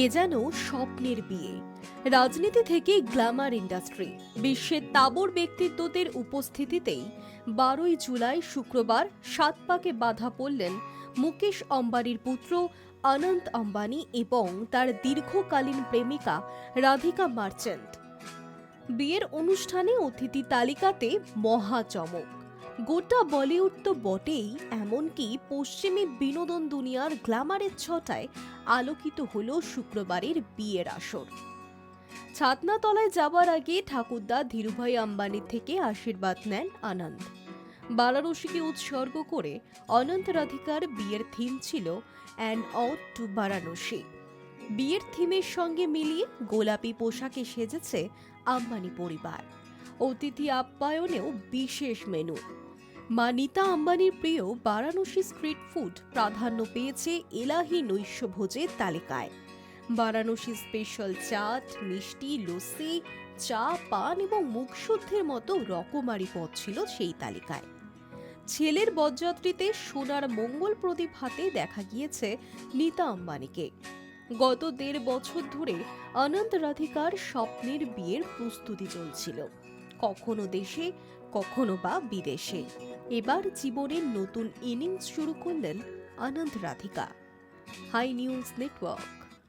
এ যেন স্বপ্নের বিয়ে। রাজনীতি থেকে গ্ল্যামার ইন্ডাস্ট্রি, বিশ্বের তাবড় ব্যক্তিত্বদের উপস্থিতিতেই 12ই জুলাই শুক্রবার সাতপাকে বাধা পড়লেন মুকেশ অম্বানির পুত্র অনন্ত অম্বানি এবং তার দীর্ঘকালীন প্রেমিকা রাধিকা মার্চেন্ট। বিয়ের অনুষ্ঠানে অতিথি তালিকাতে মহা চমক। গোটা বলিউড তো বটেই, এমনকি পশ্চিমী বিনোদন দুনিয়ার গ্ল্যামারের ছটায় আলোকিত হলো শুক্রবারের বিয়ের আসর। ছাতনাতলায় যাবার আগে ঠাকুরদা ধীরুভাই আম্বানির থেকে আশীর্বাদ নেন আনন্দ। বারাণসীকে উৎসর্গ করে অনন্ত রাধিকার বিয়ের থিম ছিল অ্যান অড টু বারাণসী। বিয়ের থিমের সঙ্গে মিলিয়ে গোলাপি পোশাকে সেজেছে আম্বানি পরিবার। অতিথি আপ্যায়নেও বিশেষ মেনু। মা নীতা আম্বানির প্রিয় বারাণসী স্ট্রিট ফুড প্রাধান্য পেয়েছে এলাহি নৈশভোজের তালিকায়। বারাণসী স্পেশাল চাট, মিষ্টি, লস্যি, চা, পান এবং মুখশুদ্ধের মতো রকমারি পদ ছিল সেই তালিকায়। ছেলের বরযাত্রীতে সোনার মঙ্গল প্রদীপ হাতে দেখা গিয়েছে নীতা আম্বানিকে। গত 1.5 বছর ধরে অনন্ত রাধিকার স্বপ্নের বিয়ের প্রস্তুতি চলছিল, কখনো দেশে কখনো বা বিদেশে। এবার জীবনের নতুন ইনিংস শুরু করলেন Anant Radhika. Hi news network.